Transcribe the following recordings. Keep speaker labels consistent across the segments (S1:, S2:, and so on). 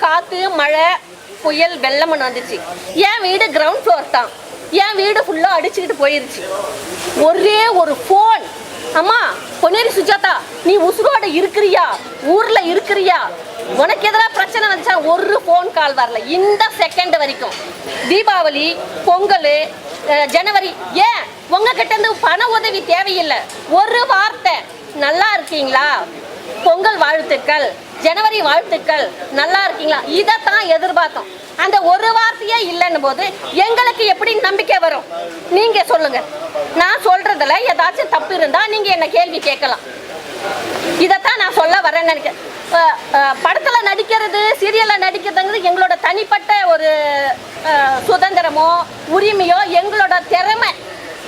S1: காற்று மழை புயல் வெள்ளம்னு வந்துச்சு. என் வீடு கிரவுண்ட் ஃப்ளோர் தான். என் வீடு ஃபுல்லாக அடிச்சுக்கிட்டு போயிருச்சு. ஒரே ஒரு ஃபோன், அம்மா பொன்னேரி சுஜாதா நீ உசுரோட இருக்கிறியா, ஊரில் இருக்கிறியா, உனக்கு எதிராக பிரச்சனை வந்துச்சா, ஒரு ஃபோன் கால் வரல இந்த செகண்ட் வரைக்கும். தீபாவளி, பொங்கல், ஜனவரி, ஏன் உங்ககிட்ட இருந்து பண உதவி தேவையில்லை. ஒரு வார்த்தை நல்லா இருக்கீங்களா, பொங்கல் வாழ்த்துக்கள், ஜனவரி வாழ்த்துக்கள், நல்லா இருக்கீங்களா, இதைத்தான் எதிர்பார்த்தோம். அந்த ஒரு வார்த்தையே இல்லைன்னு போது எங்களுக்கு எப்படி நம்பிக்கை வரும்? நீங்க சொல்லுங்க. நான் சொல்றதுல ஏதாச்சும் தப்பு இருந்தா நீங்க என்ன கேள்வி கேட்கலாம். இதைத்தான் நான் சொல்ல வரேன்னு நினைக்கிறேன். படத்துல நடிக்கிறது, சீரியல்ல நடிக்கிறதுங்கிறது எங்களோட தனிப்பட்ட ஒரு சுதந்திரமோ உரிமையோ எங்களோட திறமை.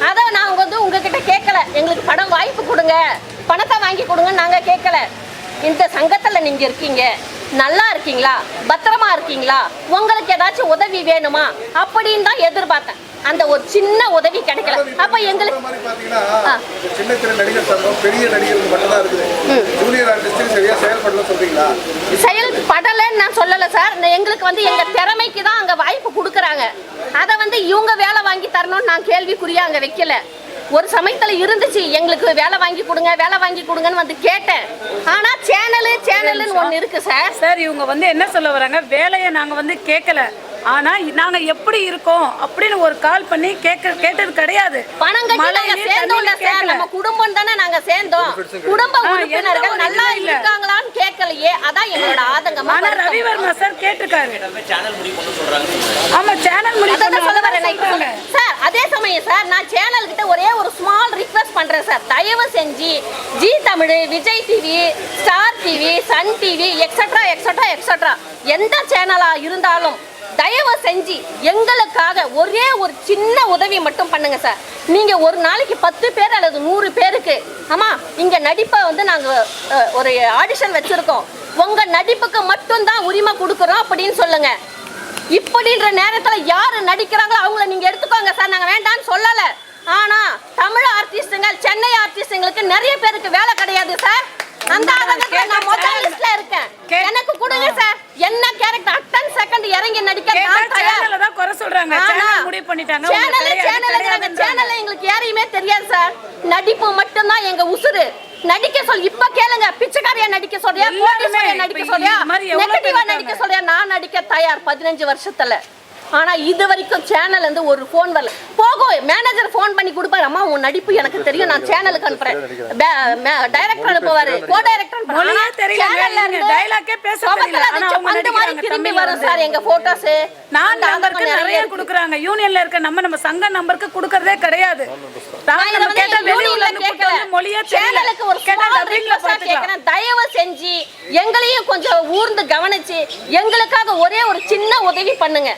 S1: அதை நான் உங்ககிட்ட கேட்கல. எங்களுக்கு படம் வாய்ப்பு கொடுங்க, பணத்தை வாங்கி கொடுங்க நாங்க கேட்கல. இந்த சங்கத்துல நீங்க இருக்கீங்க, நல்லா இருக்கீங்களா, பத்திரமா இருக்கீங்களா, உங்களுக்கு ஏதாச்சும் உதவி வேணுமா அப்படின்னு தான் எதிர்பார்த்தேன். அந்த ஒரு சின்ன உதவி கிடைக்கல. அப்ப எங்களுக்கு
S2: சின்ன திரை நடிகர் சங்கம் பெரிய நடிகர்கள் மட்டும் தான் இருக்குது. ஜூனியர் ஆர்டிஸ்ட் சரியா செயல்படல சொல்றீங்களா?
S1: செயல்படலன்னு நான் சொல்லல சார். எங்களுக்கு எங்க திறமைக்கு தான் அங்க வாய்ப்பு கொடுக்குறாங்க. அதை இவங்க வேலை வாங்கி தரணும்னு நான் கேள்விக்குறியா அங்க வைக்கல. ஒரு சமயத்துல இருந்துச்சு, எங்களுக்கு வேலை வாங்கி கொடுங்க வேலை வாங்கி கொடுங்கன்னு கேட்டேன். ஆனா சேனல்னு ஒண்ணு இருக்கு சார்.
S3: சார் இவங்க என்ன சொல்ல வராங்க, வேலையை நாங்க கேட்கல, ஆனா நாங்க எப்படி இருக்கோம் அப்படின்னு ஒரு கால் பண்ணி கேட்டது கிடையாது.
S1: பணம் கட்டி நாங்க சேர்ந்தோம்ல சார், நம்ம குடும்பம் தானே நாங்க சேர்ந்தோம். குடும்ப உறுப்பினர்கள் நல்லா இருக்காங்களான்னு கேட்கலையே, அதான் எங்களோட ஆதங்கமா.
S3: ஆனா ரவிவர்மா சார் கேட்டிருக்காரு. ஆமா சேனல் முடிவு
S1: சொல்ல வரேன் சார். அதே சமயம் சார் நான் சேனல் கிட்ட ஒரே ஒரு ஸ்மால் ரிக்வெஸ்ட் பண்றேன் சார். தயவு செஞ்சு Zee Tamil, Vijay TV, star TV, sun TV etcetera etcetera etcetera எந்த சேனலா இருந்தாலும் தயவு செஞ்சு எங்களுக்காக ஒரே ஒரு சின்ன உதவி மட்டும் பண்ணுங்க சார். நீங்க ஒரு நாளைக்கு 10 பேர் அல்லது 100 பேருக்கு, ஆமா இங்க நடிப்பை நாங்க ஒரு ஆடிஷன் வச்சிருக்கோம், உங்க நடிப்புக்கு மட்டும் தான் உரிமை கொடுக்குறோம் அப்படின்னு சொல்லுங்க. இப்படின்ற நேரத்துல யாரு நடிக்கிறாங்களோ அவங்கள நீங்க எடுத்துக்கோங்க சார், நாங்க வேண்டான்னு சொல்லல. ஆனா தமிழ் ஆர்டிஸ்டுங்க, சென்னை ஆர்டிஸ்டுங்களுக்கு நிறைய பேருக்கு வேலை கிடையாது சார். அந்த ஆதங்கத்துல நான் முதல் லிஸ்ட்ல இருக்கேன். எனக்கு கொடுங்க சார். என்ன கேரக்டர் அட்டன் செகண்ட் இறங்கி நடிக்க நான் தயார்.
S3: சேனல்ல தான் குறை சொல்றாங்க, சேனல் முடிவு பண்ணிட்டாங்க.
S1: சேனல்ல எங்களுக்கு யாரையுமே தெரியாது சார். நடிப்பு மட்டும் தான் எங்க உசுரு. நடிக்க சொல்லி இப்ப கேளுங்க, பிச்சைக்காரியா நடிக்க சொல்றியா, போலீஸ்காரியா நடிக்க சொல்றியா, நெகட்டிவா நடிக்க சொல்றியா, நான் நடிக்க தயார் 15 வருஷத்துல. ஆனா இது வரைக்கும் சேனல் இருந்து ஒரு போன் வரல. போகும் மேனேஜர் போன் பண்ணி கொடுப்பாரு, அம்மா உன் நடிப்பு எனக்கு தெரியும், நான் சேனலுக்கு அனுப்புறேன். டைரக்டர் அனுப்புவாரு, கோ டைரக்டர் திரும்பி வரும் சார் எங்க போட்டோஸ்.
S3: நான் நம்பருக்கு நிறைய கொடுக்குறாங்க. யூனியன்ல இருக்க நம்ம சங்க நம்பருக்கு கொடுக்கறதே கிடையாது.
S1: தயவு செஞ்சு எங்களையும் கொஞ்சம் ஊர்ந்து கவனிச்சு எங்களுக்காக ஒரே ஒரு சின்ன உதவி பண்ணுங்க.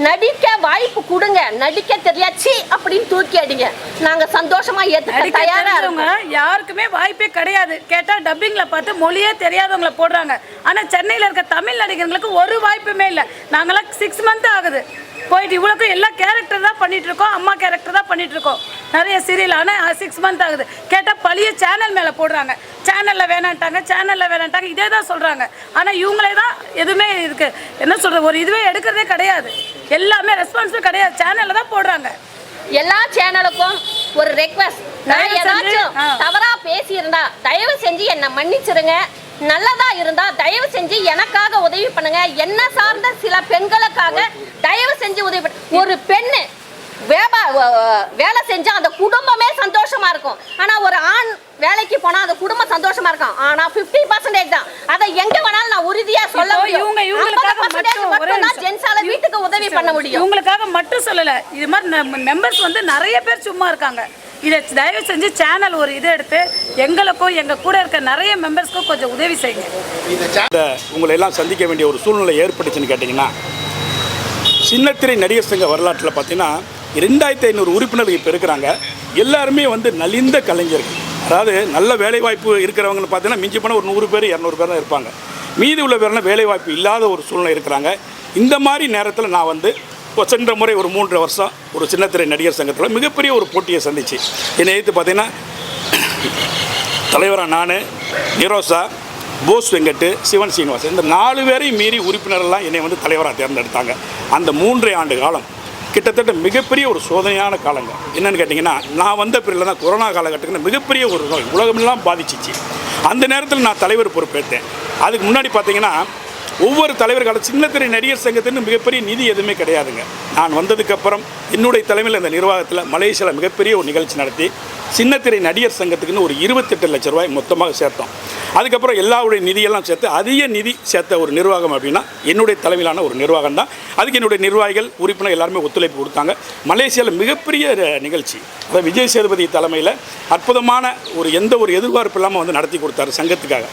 S1: நடிக்க வாய்ப்பு கொடுங்க. நடிக்க தெரியாச்சு அப்படின்னு தூக்கி அடிங்க, நாங்க சந்தோஷமா ஏத்துக்க தயாரா இருக்கோம்.
S3: யாருக்குமே வாய்ப்பே கிடையாது. கேட்டா டப்பிங்ல பார்த்து மொழியே தெரியாதவங்களை போடுறாங்க. ஆனா சென்னையில இருக்க தமிழ் நடிகர்களுக்கு ஒரு வாய்ப்புமே இல்லை. நாங்களாம் 6 மந்த் ஆகுது போயிட்டு, இவ்வளோக்கும் எல்லா கேரக்டர் தான் பண்ணிட்டு இருக்கோம், அம்மா கேரக்டர் தான் பண்ணிட்டு இருக்கோம் நிறைய சீரியல். ஆனால் 6 மந்த் ஆகுது. கேட்டால் பழைய சேனல் மேலே போடுறாங்க, சேனலில் வேணான்ட்டாங்க, இதே தான் சொல்கிறாங்க. ஆனால் இவங்களே தான் எதுவுமே இருக்கு என்ன சொல்கிறது, ஒரு இதுவே எடுக்கிறதே கிடையாது, எல்லாமே ரெஸ்பான்சிபிள் கிடையாது, சேனலில் தான் போடுறாங்க.
S1: எல்லா சேனலுக்கும் ஒரு ரெக்வெஸ்ட், நான் ஏதாச்சும் தவறா பேசியிருந்தா தயவு செஞ்சு என்னை மன்னிச்சிருங்க. நல்லதா இருந்தா தயவு செஞ்சு எனக்காக உதவி பண்ணுங்க. என்ன சார்ந்த சில பெண்களுக்காக தயவு செஞ்சு உதவி பண்ணுங்க. ஒரு பெண்ணு வேலை செஞ்சா அந்த குடும்பமே சந்தோஷமா இருக்கும். ஆனா ஒரு ஆண் வேலைக்கு போனா அந்த குடும்பம் சந்தோஷமா இருக்கும். ஆனா 50% தான். அதை எங்க வேணாலும் நான் உறுதியா சொல்ல முடியும். ஜென்ஸால வீட்டுக்கு உதவி பண்ண முடியும்.
S3: இவங்களுக்காக மட்டும் சொல்லல, இது மாதிரி மெம்பர்ஸ் நிறைய பேர் சும்மா இருக்காங்க. இதை தயவு செஞ்சு சேனல் ஒரு இதை எடுத்து எங்களுக்கும் எங்க கூட இருக்க நிறைய மெம்பர்ஸ்க்கும் கொஞ்சம் உதவி செய்யுங்க.
S4: உங்களை எல்லாம் சந்திக்க வேண்டிய ஒரு சூழ்நிலை ஏற்பட்டுச்சுன்னு கேட்டிங்கன்னா, சின்னத்திரை நடிகர் சங்க வரலாற்றில் பார்த்தீங்கன்னா 2500 உறுப்பினர்கள் இப்போ இருக்கிறாங்க. எல்லாருமே நலிந்த கலைஞர்கள். அதாவது நல்ல வேலைவாய்ப்பு இருக்கிறவங்கன்னு பார்த்தீங்கன்னா மிஞ்சி போனால் ஒரு 100 பேர் 200 பேர் தான் இருப்பாங்க. மீதி உள்ள பேர்லாம் வேலைவாய்ப்பு இல்லாத ஒரு சூழ்நிலை இருக்கிறாங்க. இந்த மாதிரி நேரத்தில் நான் சென்ற முறை ஒரு 3 வருஷம் ஒரு சின்னத்திரை நடிகர் சங்கத்தில் மிகப்பெரிய ஒரு போட்டியை சந்திச்சு என்னை எதிர்த்து பார்த்தீங்கன்னா தலைவராக நான், நிரோசா, போஸ் வெங்கட், சிவன் சீனிவாசன், இந்த 4 பேரையும் மீறி உறுப்பினரெல்லாம் என்னை வந்து தலைவராக தேர்ந்தெடுத்தாங்க. அந்த 3 ஆண்டு காலம் கிட்டத்தட்ட மிகப்பெரிய ஒரு சோதனையான காலங்க. என்னென்னு கேட்டிங்கன்னா, நான் வந்த பிறகு தான் கொரோனா காலகட்டத்தில் மிகப்பெரிய ஒரு நோய் உலகமெல்லாம் பாதிச்சிச்சு. அந்த நேரத்தில் நான் தலைவர் பொறுப்பேற்றேன். அதுக்கு முன்னாடி பார்த்தீங்கன்னா ஒவ்வொரு தலைவர்களும் சின்னத்திரை நடிகர் சங்கத்தின்னு மிகப்பெரிய நிதி எதுவுமே கிடையாதுங்க. நான் வந்ததுக்கப்புறம் என்னுடைய தலைமையில் இந்த நிர்வாகத்தில் மலேசியாவில் மிகப்பெரிய ஒரு நிகழ்ச்சி நடத்தி சின்னத்திரை நடிகர் சங்கத்துக்குன்னு ஒரு 28 லட்ச ரூபாய் மொத்தமாக சேர்த்தோம். அதுக்கப்புறம் எல்லாருடைய நிதியெல்லாம் சேர்த்து அதிக நிதி சேர்த்த ஒரு நிர்வாகம் அப்படின்னா என்னுடைய தலைமையிலான ஒரு நிர்வாகம் தான். அதுக்கு என்னுடைய நிர்வாகிகள் உறுப்பினர் எல்லாருமே ஒத்துழைப்பு கொடுத்தாங்க. மலேசியாவில் மிகப்பெரிய நிகழ்ச்சி, அதாவது விஜய் சேதுபதி தலைமையில் அற்புதமான எந்த ஒரு எதிர்பார்ப்பு இல்லாமல் வந்து நடத்தி கொடுத்தாரு சங்கத்துக்காக.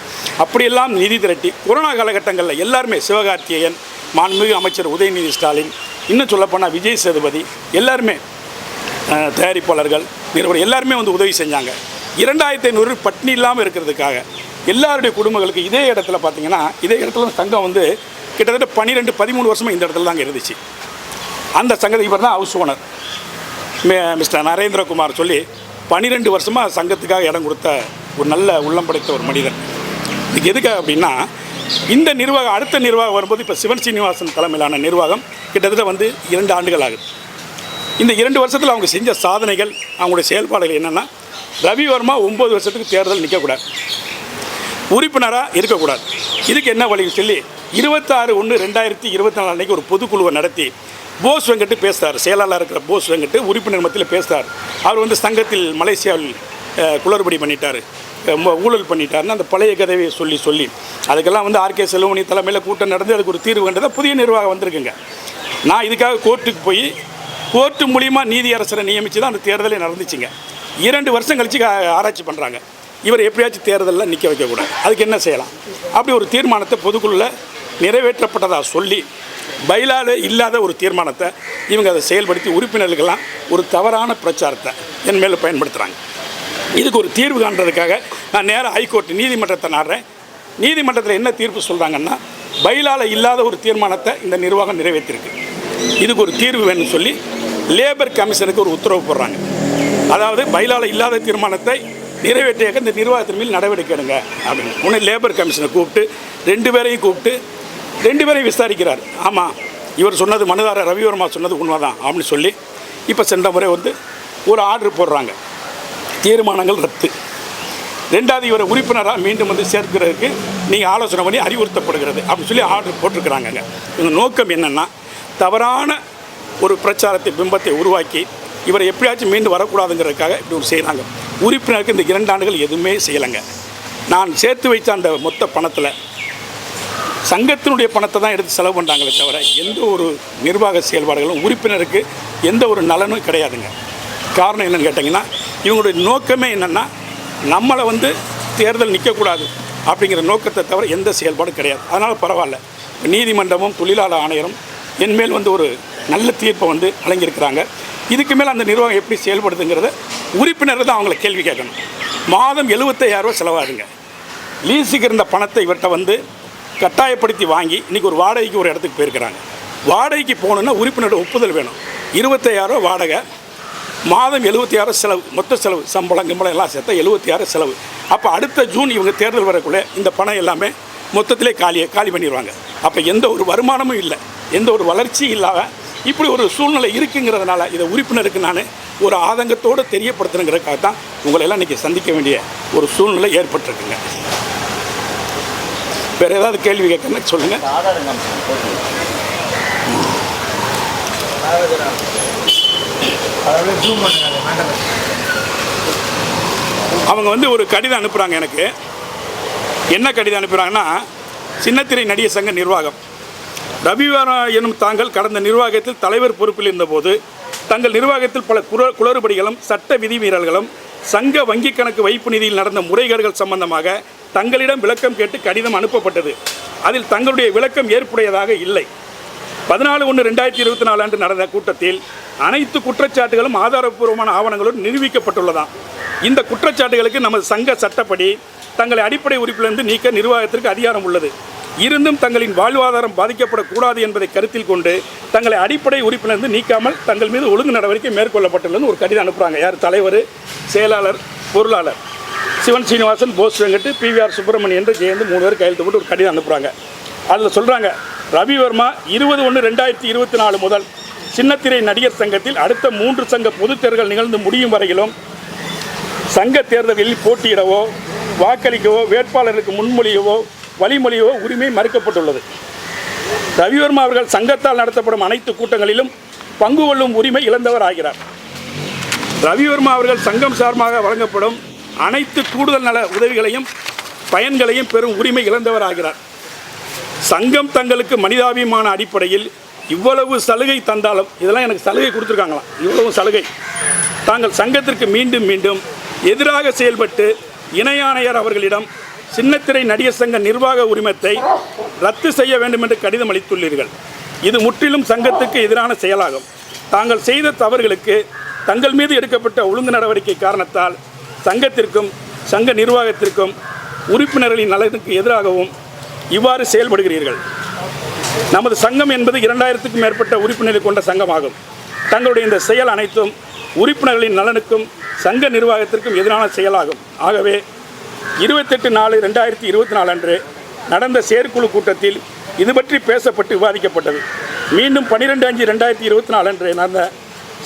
S4: அப்படியெல்லாம் நிதி திரட்டி கொரோனா காலகட்டங்களில் எல்லாருமே சிவகார்த்திகேயன், மாண்புமிகு அமைச்சர் உதயநிதி ஸ்டாலின், இன்னும் சொல்லப்போனால் விஜய் சேதுபதி, எல்லாருமே தயாரிப்பாளர்கள், நிறுவனம் எல்லாருமே வந்து உதவி செஞ்சாங்க. 2500 பட்டினி இல்லாமல் இருக்கிறதுக்காக எல்லாருடைய குடும்பங்களுக்கு இதே இடத்துல பார்த்தீங்கன்னா, இதே இடத்துல சங்கம் வந்து கிட்டத்தட்ட 12-13 வருஷமாக இந்த இடத்துல தாங்க இருந்துச்சு. அந்த சங்கத்துக்கு இவர் தான் ஹவுஸ் ஓனர் மிஸ்டர் நரேந்திரகுமார் சொல்லி 12 வருஷமாக சங்கத்துக்காக இடம் கொடுத்த ஒரு நல்ல உள்ளம் படைத்த ஒரு மனிதர். இதுக்கு எதுக்காக அப்படின்னா, இந்த நிர்வாகம் அடுத்த நிர்வாகம் வரும்போது இப்போ சிவன் சீனிவாசன் தலைமையிலான நிர்வாகம் கிட்டத்தட்ட வந்து 2 ஆண்டுகள் ஆகுது. இந்த 2 வருஷத்தில் அவங்க செஞ்ச சாதனைகள், அவங்களுடைய செயல்பாடுகள் என்னென்னா, ரவிவர்மா 9 வருஷத்துக்கு தேர்தல் நிற்கக்கூடாது, உறுப்பினராக இருக்கக்கூடாது. இதுக்கு என்ன வழின்னு சொல்லி 26/1/2024 அன்றைக்கி ஒரு பொதுக்குழுவை நடத்தி போஸ் வெங்கட் பேசுகிறார். செயலாளர் இருக்கிற போஸ் வெங்கட் உறுப்பினர் மத்தியில் பேசுகிறார். அவர் வந்து சங்கத்தில் மலேசியாவில் குளறுபடி பண்ணிட்டார், ஊழல் பண்ணிட்டாருன்னு அந்த பழைய கதையை சொல்லி அதுக்கெல்லாம் வந்து ஆர்கே செல்வமணி தலைமையில் கூட்டம் நடந்து அதுக்கு ஒரு தீர்வு கண்டதாக புதிய நிர்வாகம் வந்திருக்குங்க. நான் இதுக்காக கோர்ட்டுக்கு போய் கோர்ட்டு மூலிமா நீதியரசரை நியமித்து தான் அந்த தேர்தலே நடந்துச்சுங்க. 2 வருஷம் கழித்து ஆராய்ச்சி பண்ணுறாங்க, இவர் எப்படியாச்சும் தேர்தலில் நிற்க வைக்கக்கூடாது, அதுக்கு என்ன செய்யலாம். அப்படி ஒரு தீர்மானத்தை பொதுக்குழுவில் நிறைவேற்றப்பட்டதாக சொல்லி பைலால இல்லாத ஒரு தீர்மானத்தை இவங்க அதை செயல்படுத்தி உறுப்பினர்களுக்கெல்லாம் ஒரு தவறான பிரச்சாரத்தை என் மேலே பயன்படுத்துகிறாங்க. இதுக்கு ஒரு தீர்வு காண்றதுக்காக நான் நேராக ஹைகோர்ட் நீதிமன்றத்தை நாடுறேன். நீதிமன்றத்தில் என்ன தீர்ப்பு சொல்கிறாங்கன்னா, பைலால இல்லாத ஒரு தீர்மானத்தை இந்த நிர்வாகம் நிறைவேற்றிருக்கு, இதுக்கு ஒரு தீர்வு வேணும்னு சொல்லி லேபர் கமிஷனுக்கு ஒரு உத்தரவு போடுறாங்க. அதாவது பைலால இல்லாத தீர்மானத்தை நிறைவேற்றியாக இந்த நிர்வாகத்தின் மேல் நடவடிக்கை எடுங்க அப்படின்னு. உடனே லேபர் கமிஷனை கூப்பிட்டு 2 பேரையும் விசாரிக்கிறார். ஆமாம், இவர் சொன்னது மனுதாரர் ரவிவர்மா சொன்னது உண்மைதான் அப்படின்னு சொல்லி இப்போ சென்ற முறை வந்து ஒரு ஆர்டர் போடுறாங்க, தீர்மானங்கள் ரத்து. 2வது இவரை உறுப்பினராக மீண்டும் வந்து சேர்க்கிறதுக்கு நீங்கள் ஆலோசனை பண்ணி அறிவுறுத்தப்படுகிறது அப்படின்னு சொல்லி ஆர்டர் போட்டிருக்கிறாங்க. இந்த நோக்கம் என்னென்னா, தவறான ஒரு பிரச்சாரத்தை பிம்பத்தை உருவாக்கி இவரை எப்படியாச்சும் மீண்டும் வரக்கூடாதுங்கிறதுக்காக இப்படி ஒரு செய்கிறாங்க. உறுப்பினருக்கு இந்த 2 ஆண்டுகள் எதுவுமே செய்யலைங்க. நான் சேர்த்து வைத்த அந்த மொத்த பணத்தில் சங்கத்தினுடைய பணத்தை தான் எடுத்து செலவு பண்ணுறாங்களே தவிர எந்த ஒரு நிர்வாக செயல்பாடுகளும் உறுப்பினருக்கு எந்த ஒரு நலனும் கிடையாதுங்க. காரணம் என்னென்னு கேட்டிங்கன்னா, இவங்களுடைய நோக்கமே என்னென்னா, நம்மளை வந்து தேர்தல் நிற்கக்கூடாது அப்படிங்கிற நோக்கத்தை தவிர எந்த செயல்பாடும் கிடையாது. அதனால் பரவாயில்ல, நீதிமன்றமும் தொழிலாளர் ஆணையரும் என்மேல் வந்து ஒரு நல்ல தீர்ப்பை வந்து வழங்கியிருக்கிறாங்க. இதுக்கு மேலே அந்த நிர்வாகம் எப்படி செயல்படுதுங்கிறத உறுப்பினர் தான் அவங்கள கேள்வி கேட்கணும். மாதம் 75,000 ரூபா செலவாகுங்க. லீஸுக்கு இருந்த பணத்தை இவர்கிட்ட வந்து கட்டாயப்படுத்தி வாங்கி இன்றைக்கி ஒரு வாடகைக்கு ஒரு இடத்துக்கு போயிருக்கிறாங்க. வாடகைக்கு போகணுன்னா உறுப்பினரோட ஒப்புதல் வேணும். 25,000 ரூபா வாடகை, மாதம் 76 செலவு, மொத்த செலவு சம்பளம் எல்லாம் சேர்த்தா 76 செலவு. அப்போ அடுத்த ஜூன் இவங்க தேர்தல் வரக்குள்ளே இந்த பணம் எல்லாமே மொத்தத்திலே காலி பண்ணிடுவாங்க. அப்போ எந்த ஒரு வருமானமும் இல்லை, எந்த ஒரு வளர்ச்சியும் இல்லாத இப்படி ஒரு சூழ்நிலை இருக்குங்கிறதுனால இதை உறுப்பினருக்கு நான் ஒரு ஆதங்கத்தோடு தெரியப்படுத்தணுங்கிறதுக்காக தான் உங்களெல்லாம் இன்றைக்கி சந்திக்க வேண்டிய ஒரு சூழ்நிலை ஏற்பட்டிருக்குங்க. வேறு ஏதாவது கேள்வி கேட்கணும்னு சொல்லுங்கள். அவங்க வந்து ஒரு கடிதம் அனுப்புகிறாங்க எனக்கு. என்ன கடிதம் அனுப்புகிறாங்கன்னா, சின்னத்திரை நடிகர் சங்க நிர்வாகம் ரவிவாரா எனும் தாங்கள் கடந்த நிர்வாகத்தில் தலைவர் பொறுப்பில் இருந்தபோது தங்கள் நிர்வாகத்தில் பல குளறுபடிகளும் சட்ட விதிமீறல்களும் சங்க வங்கி கணக்கு வைப்பு நிதியில் நடந்த முறைகேடுகள் சம்பந்தமாக தங்களிடம் விளக்கம் கேட்டு கடிதம் அனுப்பப்பட்டது. அதில் தங்களுடைய விளக்கம் ஏற்புடையதாக இல்லை. 14/1/2024 அன்று நடந்த கூட்டத்தில் அனைத்து குற்றச்சாட்டுகளும் ஆதாரப்பூர்வமான ஆவணங்களுடன் நிரூபிக்கப்பட்டுள்ளதாம். இந்த குற்றச்சாட்டுகளுக்கு நமது சங்க சட்டப்படி தங்களை அடிப்படை உறுப்பிலிருந்து நீக்க நிர்வாகத்திற்கு அதிகாரம் உள்ளது. இருந்தும் தங்களின் வாழ்வாதாரம் பாதிக்கப்படக்கூடாது என்பதை கருத்தில் கொண்டு தங்களை அடிப்படை உறுப்பிலிருந்து நீக்காமல் தங்கள் மீது ஒழுங்கு நடவடிக்கை மேற்கொள்ளப்பட்டுள்ளது ஒரு கடிதம் அனுப்புகிறாங்க. யார்? தலைவர், செயலாளர், பொருளாளர். சிவன் சீனிவாசன், போஸ் வெங்கட், PVR சுப்பிரமணியன் என்று சேர்ந்து 3 பேர் கையெழுத்து போட்டு ஒரு கடிதம் அனுப்புகிறாங்க. அதில் சொல்கிறாங்க, ரவிவர்மா 20/1/2024 முதல் சின்னத்திரை நடிகர் சங்கத்தில் அடுத்த 3 சங்க பொதுத் தேர்தல்கள் நிகழ்ந்து முடியும் வரையிலும் சங்க தேர்தலில் போட்டியிடவோ வாக்களிக்கவோ வேட்பாளருக்கு முன்மொழியவோ வழிமொழியவோ உரிமை மறுக்கப்பட்டுள்ளது. ரவிவர்மா அவர்கள் சங்கத்தால் நடத்தப்படும் அனைத்து கூட்டங்களிலும் பங்கு கொள்ளும் உரிமை இழந்தவர் ஆகிறார். ரவிவர்மா அவர்கள் சங்கம் சார்பாக வழங்கப்படும் அனைத்து கூடுதல் நல உதவிகளையும் பயன்களையும் பெறும் உரிமை இழந்தவர் ஆகிறார். சங்கம் தங்களுக்கு மனிதாபிமான அடிப்படையில் இவ்வளவு சலுகை தந்தாலும், இதெல்லாம் எனக்கு சலுகை கொடுத்துருக்காங்களாம், இவ்வளவு சலுகை, தாங்கள் சங்கத்திற்கு மீண்டும் மீண்டும் எதிராக செயல்பட்டு இணை ஆணையர் அவர்களிடம் சின்னத்திரை நடிகர் சங்க நிர்வாக உரிமத்தை ரத்து செய்ய வேண்டும் என்று கடிதம் அளித்துள்ளீர்கள். இது முற்றிலும் சங்கத்துக்கு எதிரான செயலாகும். தாங்கள் செய்த தவறுகளுக்கு தங்கள் மீது எடுக்கப்பட்ட ஒழுங்கு நடவடிக்கை காரணத்தால் சங்கத்திற்கும் சங்க நிர்வாகத்திற்கும் உறுப்பினர்களின் நலனுக்கு எதிராகவும் இவ்வாறு செயல்படுகிறீர்கள். நமது சங்கம் என்பது 2000க்கும் மேற்பட்ட உறுப்பினர்கள் கொண்ட சங்கமாகும். தங்களுடைய இந்த செயல் அனைத்தும் உறுப்பினர்களின் நலனுக்கும் சங்க நிர்வாகத்திற்கும் எதிரான செயலாகும். ஆகவே 28/4/2024 அன்று நடந்த செயற்குழு கூட்டத்தில் இது பற்றி பேசப்பட்டு விவாதிக்கப்பட்டது. மீண்டும் 12/5/2024 அன்று நடந்த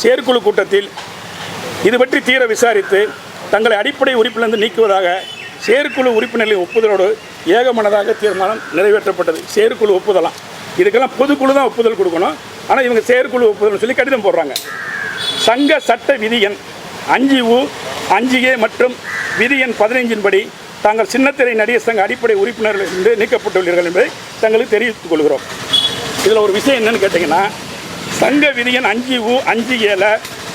S4: செயற்குழு கூட்டத்தில் இது பற்றி தீர விசாரித்து தங்களை அடிப்படை உறுப்பிலிருந்து நீக்குவதாக செயற்குழு உறுப்பினர்களின் ஒப்புதலோடு ஏகமனதாக தீர்மானம் நிறைவேற்றப்பட்டது. செயற்குழு ஒப்புதலாம், இதுக்கெல்லாம் பொதுக்குழு தான் ஒப்புதல் கொடுக்கணும். ஆனால் இவங்க செயற்குழு ஒப்புதல்னு சொல்லி கடிதம் போடுறாங்க. சங்க சட்ட விதி எண் 5U 5A மற்றும் விதி எண் 15 படி தாங்கள் சின்னத்திரை நடிகர் சங்க அடிப்படை உறுப்பினர்கள் என்று நீக்கப்பட்டுள்ளீர்கள் என்பதை தங்களுக்கு தெரிவித்துக் கொள்கிறோம். இதில் ஒரு விஷயம் என்னன்னு கேட்டிங்கன்னா, சங்க விதி எண் 5U 5Aல